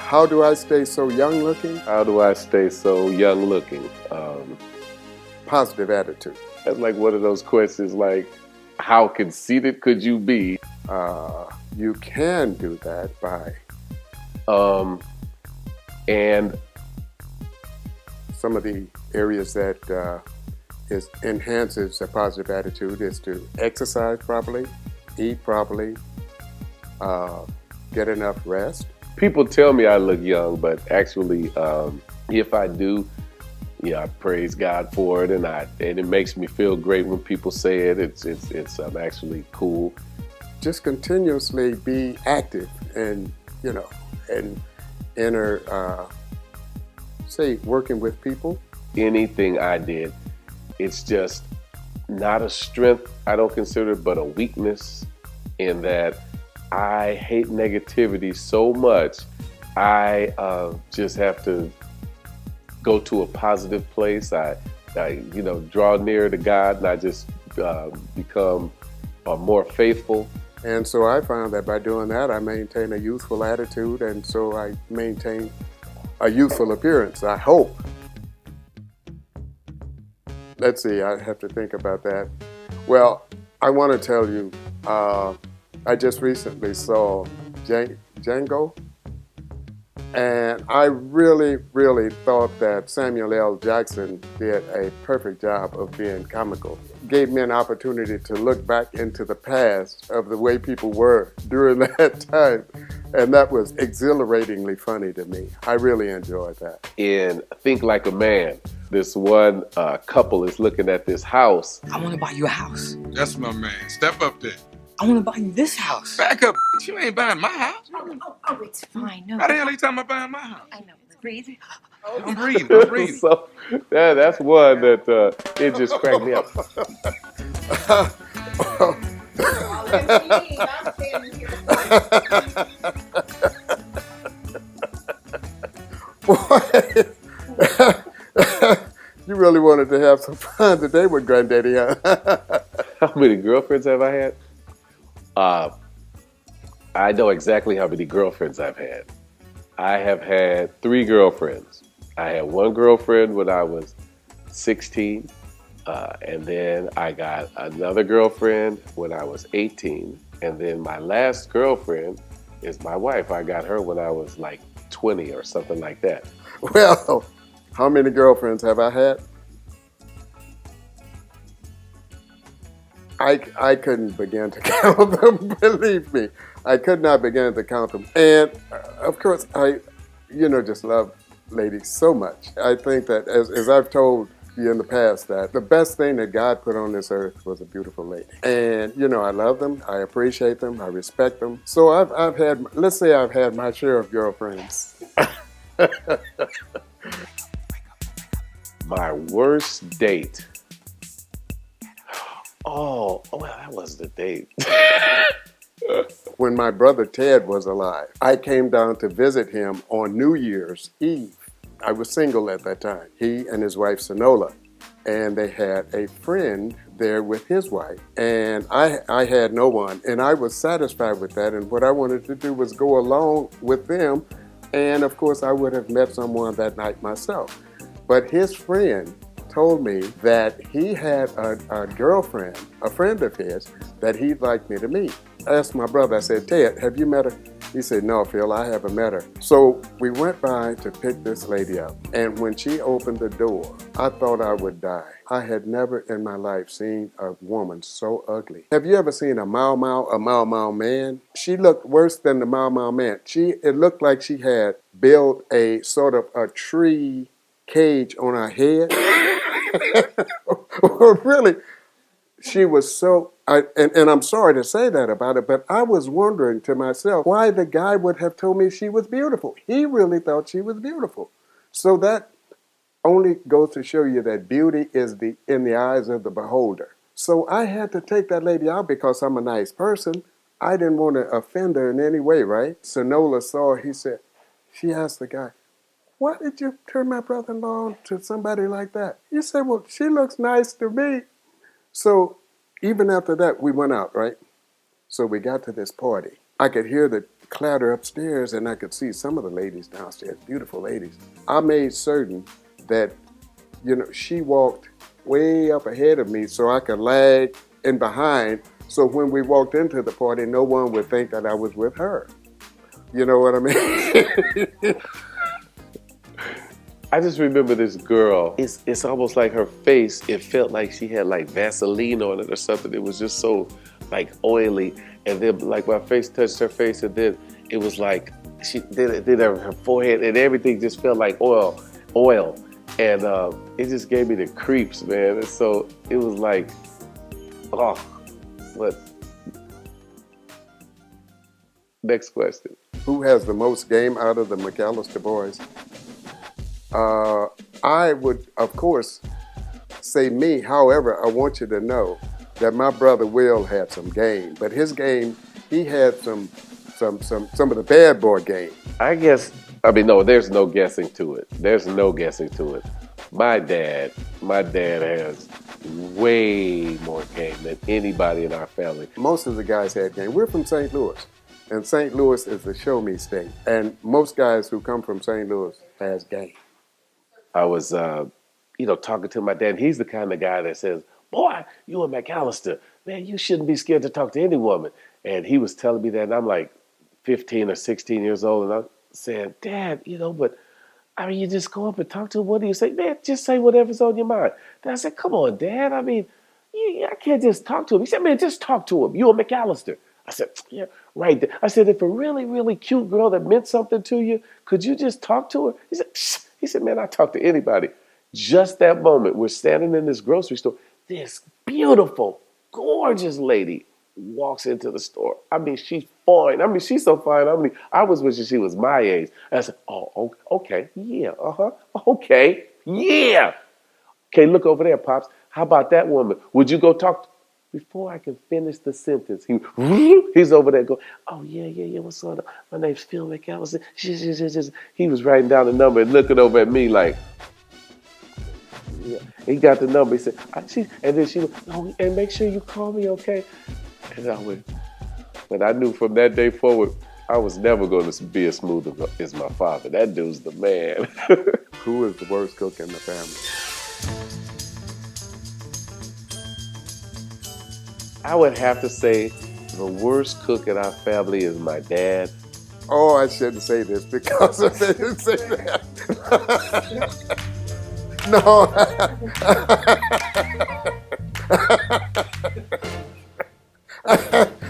How do I stay so young looking? How do I stay so young looking? Positive attitude. That's like one of those questions like, how conceited could you be? You can do that by... And some of the areas that enhances a positive attitude is to exercise properly, eat properly, get enough rest. People tell me I look young, but actually, if I do, I praise God for it, and it makes me feel great when people say it. It's actually cool. Just continuously be active, and say working with people. Anything I did, it's just not a strength, I don't consider it, but a weakness, in that I hate negativity so much. I just have to go to a positive place. I draw near to God, and I just become more faithful. And so I found that by doing that, I maintain a youthful attitude, and so I maintain a youthful appearance, I hope. Let's see, I have to think about that. Well, I want to tell you, I just recently saw Django, and I really, really thought that Samuel L. Jackson did a perfect job of being comical. Gave me an opportunity to look back into the past of the way people were during that time, and that was exhilaratingly funny to me. I really enjoyed that. In Think Like a Man, this one couple is looking at this house. I want to buy you a house. That's my man. Step up there. I want to buy you this house. Back up. You ain't buying my house. Oh, it's fine. No. How the hell are you talking about buying my house? I know. Breathe. I'm breathing. So that's one that it just cracked me up. You really wanted to have some fun today with Granddaddy, huh? How many girlfriends have I had? I know exactly how many girlfriends I've had. I have had 3 girlfriends. I had one girlfriend when I was 16, and then I got another girlfriend when I was 18, and then my last girlfriend is my wife. I got her when I was like 20 or something like that. Well, how many girlfriends have I had? I couldn't begin to count them, believe me. I could not begin to count them. And of course, I just love ladies so much. I think that, as I've told you in the past, that the best thing that God put on this earth was a beautiful lady. And, I love them, I appreciate them, I respect them. So I've had, let's say I've had my share of girlfriends. My worst date. Oh, well, that was the date. When my brother Ted was alive, I came down to visit him on New Year's Eve. I was single at that time. He and his wife, Sonola, and they had a friend there with his wife, and I had no one, and I was satisfied with that, and what I wanted to do was go along with them, and of course I would have met someone that night myself. But his friend told me that he had a girlfriend, a friend of his, that he'd like me to meet. I asked my brother, I said, Ted, have you met her? He said, no, Phil, I haven't met her. So we went by to pick this lady up, and when she opened the door, I thought I would die. I had never in my life seen a woman so ugly. Have you ever seen a Mau Mau man? She looked worse than the Mau Mau man. It looked like she had built a sort of a tree cage on her head. Really, she was so, and I'm sorry to say that about her, but I was wondering to myself why the guy would have told me she was beautiful. He really thought she was beautiful. So that only goes to show you that beauty is in the eyes of the beholder. So I had to take that lady out because I'm a nice person. I didn't want to offend her in any way, right? Sonola saw her, she asked the guy, why did you turn my brother-in-law on to somebody like that? He said, well, she looks nice to me. So even after that, we went out, right? So we got to this party. I could hear the clattered upstairs, and I could see some of the ladies downstairs, beautiful ladies. I made certain that, she walked way up ahead of me so I could lag in behind, so when we walked into the party, no one would think that I was with her. You know what I mean? I just remember this girl. It's almost like her face, it felt like she had like Vaseline on it or something. It was just so like oily. And then like my face touched her face, and then it was like she did her forehead, and everything just felt like oil. And it just gave me the creeps, man. And so it was like, oh, what? Next question. Who has the most game out of the Mcallister boys? I would, of course, say me. However, I want you to know that my brother Will had some game, but his game, he had some of the bad boy game. No, there's no guessing to it. There's no guessing to it. My dad has way more game than anybody in our family. Most of the guys had game. We're from St. Louis, and St. Louis is the show me state, and most guys who come from St. Louis has game. I was, talking to my dad. He's the kind of guy that says, boy, you a Mcallister. Man, you shouldn't be scared to talk to any woman. And he was telling me that, and I'm like 15 or 16 years old, and I'm saying, Dad, but you just go up and talk to him. What do you say? Man, just say whatever's on your mind. Then I said, come on, Dad. I can't just talk to him. He said, man, just talk to him. You a Mcallister. I said, yeah, right. I said, if a really, really cute girl that meant something to you, could you just talk to her? He said, psst. He said, man, I talk to anybody. Just that moment, we're standing in this grocery store. This beautiful, gorgeous lady walks into the store. She's fine. She's so fine. I was wishing she was my age. And I said, oh, okay, yeah, okay, yeah. Okay, look over there, Pops. How about that woman? Would you go talk to? Before I can finish the sentence, he's over there going, oh, yeah, what's on? My name's Phil Mcallister. He was writing down the number and looking over at me like, yeah. He got the number. He said, and then she went, oh, and make sure you call me, okay? And I went, but I knew from that day forward, I was never going to be as smooth as my father. That dude's the man. Who is the worst cook in the family? I would have to say the worst cook in our family is my dad. Oh, I shouldn't say this because I didn't say that. No.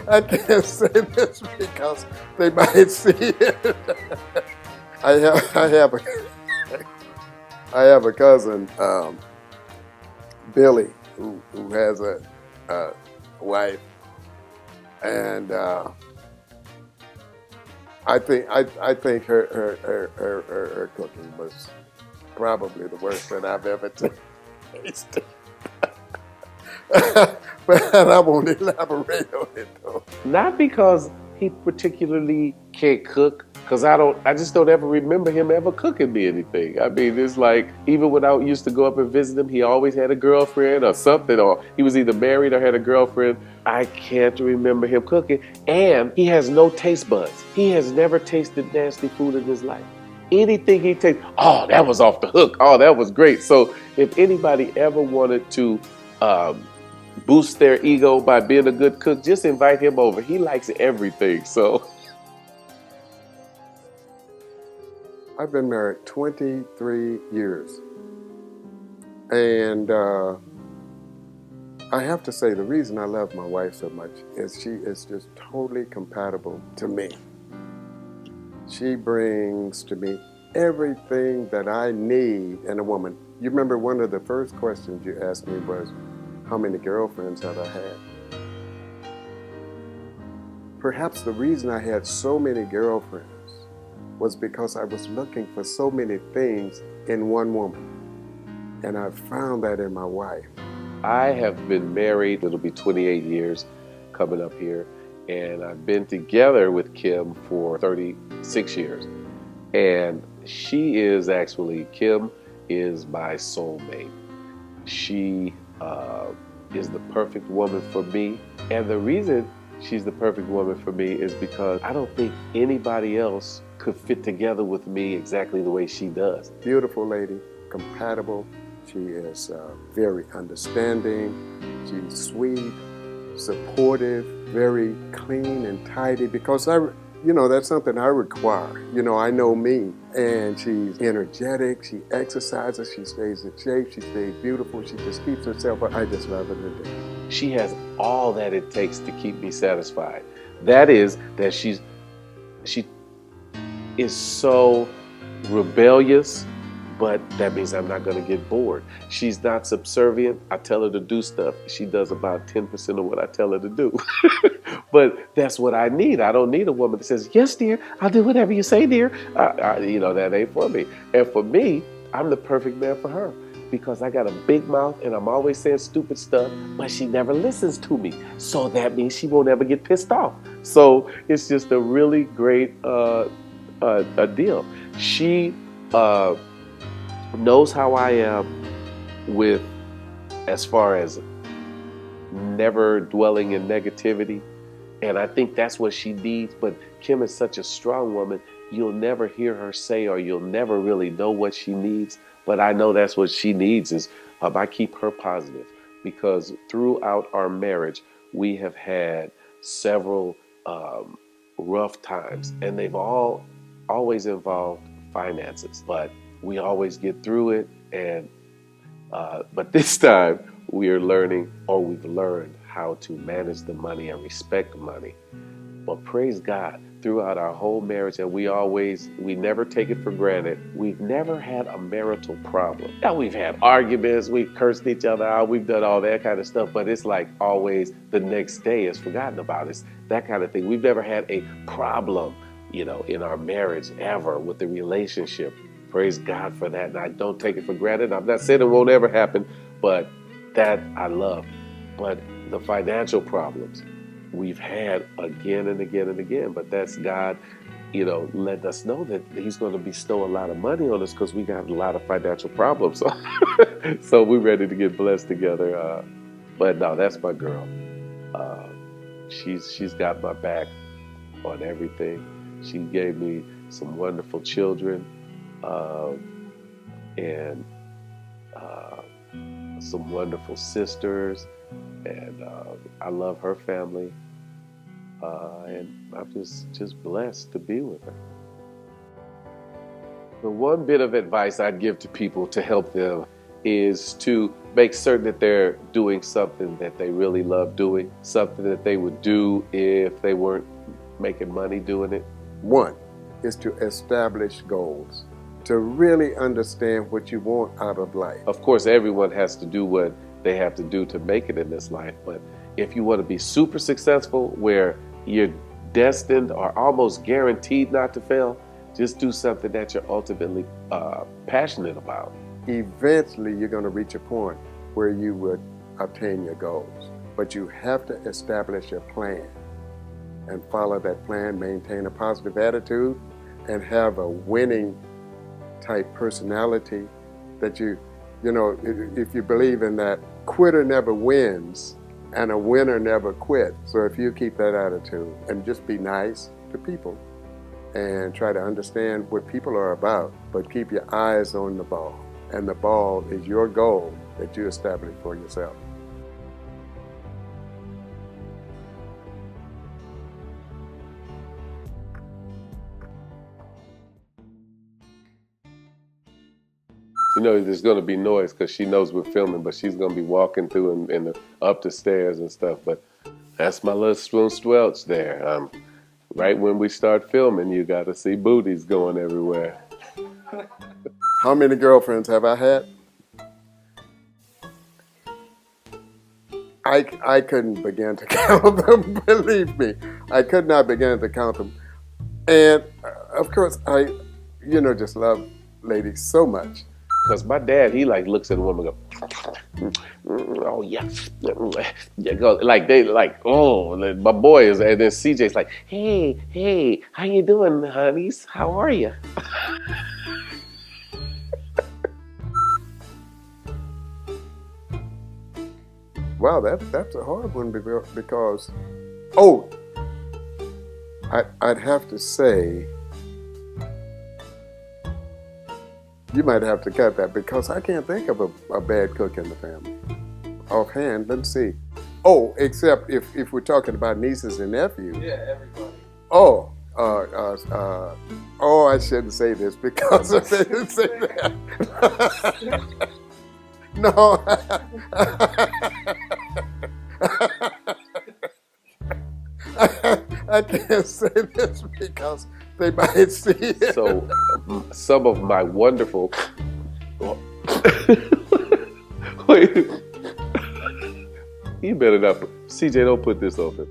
I can't say this because they might see it. I have a cousin, Billy, who has a wife, and I think her cooking was probably the worst that I've ever tasted. But I won't elaborate on it though. Not because he particularly can't cook, because I just don't ever remember him ever cooking me anything. It's like, even when I used to go up and visit him, he always had a girlfriend or something, or he was either married or had a girlfriend. I can't remember him cooking. And he has no taste buds. He has never tasted nasty food in his life. Anything he tastes, oh, that was off the hook. Oh, that was great. So if anybody ever wanted to boost their ego by being a good cook, just invite him over. He likes everything. So I've been married 23 years. And I have to say, the reason I love my wife so much is she is just totally compatible to me. She brings to me everything that I need in a woman. You remember one of the first questions you asked me was, how many girlfriends have I had? Perhaps the reason I had so many girlfriends was because I was looking for so many things in one woman. And I found that in my wife. I have been married, it'll be 28 years coming up here, and I've been together with Kim for 36 years. And Kim is my soulmate. She is the perfect woman for me. And the reason she's the perfect woman for me is because I don't think anybody else could fit together with me exactly the way she does. Beautiful lady, compatible. She is very understanding. She's sweet, supportive, very clean and tidy because that's something I require. I know me, and she's energetic, she exercises, she stays in shape, she stays beautiful, she just keeps herself up. I just love her to death. She has all that it takes to keep me satisfied. That is that she is so rebellious, but that means I'm not going to get bored. She's not subservient. I tell her to do stuff. She does about 10% of what I tell her to do. But that's what I need. I don't need a woman that says, yes, dear, I'll do whatever you say, dear. That ain't for me. And for me, I'm the perfect man for her because I got a big mouth and I'm always saying stupid stuff, but she never listens to me. So that means she won't ever get pissed off. So it's just a really great a deal. She knows how I am with as far as never dwelling in negativity, and I think that's what she needs. But Kim is such a strong woman, you'll never hear her say, or you'll never really know what she needs, but I know that's what she needs is I keep her positive, because throughout our marriage we have had several rough times, and they've always involved finances, but we always get through it. And but this time we've learned how to manage the money and respect money. But praise God, throughout our whole marriage, and we never take it for granted, we've never had a marital problem. Now, we've had arguments, we've cursed each other out, we've done all that kind of stuff, but it's like always the next day is forgotten about. It's that kind of thing. We've never had a problem, in our marriage ever with the relationship. Praise God for that. And I don't take it for granted. I'm not saying it won't ever happen, but that I love. But the financial problems we've had again and again and again. But that's God, letting us know that He's going to bestow a lot of money on us because we got a lot of financial problems. So we're ready to get blessed together. But no, that's my girl. She's got my back on everything. She gave me some wonderful children. And some wonderful sisters, and I love her family, and I'm just blessed to be with her. The one bit of advice I'd give to people to help them is to make certain that they're doing something that they really love doing, something that they would do if they weren't making money doing it. One is to establish goals, to really understand what you want out of life. Of course, everyone has to do what they have to do to make it in this life. But if you want to be super successful, where you're destined or almost guaranteed not to fail, just do something that you're ultimately passionate about. Eventually, you're going to reach a point where you would obtain your goals. But you have to establish a plan and follow that plan, maintain a positive attitude, and have a winning type personality that if you believe in that, quitter never wins and a winner never quits. So if you keep that attitude and just be nice to people and try to understand what people are about, but keep your eyes on the ball, and the ball is your goal that you establish for yourself. There's going to be noise because she knows we're filming, but she's going to be walking through and up the stairs and stuff. But that's my little spoon squelch there. Right when we start filming, you got to see booties going everywhere. How many girlfriends have I had? I couldn't begin to count them, believe me. I could not begin to count them. And of course, I just love ladies so much. Because my dad, he looks at a woman and go, oh yeah, yeah, go like they my boy is, and then CJ's like, hey, how you doing, honeys? How are you? Wow, that's a hard one because Oh, I'd have to say, you might have to cut that because I can't think of a bad cook in the family. Offhand, let's see. Oh, except if we're talking about nieces and nephews. Yeah, everybody. Oh, I shouldn't say this because if they didn't say that. No. I can't say this because they might see it. So, some of my wonderful. Wait. You better not. CJ, don't put this open.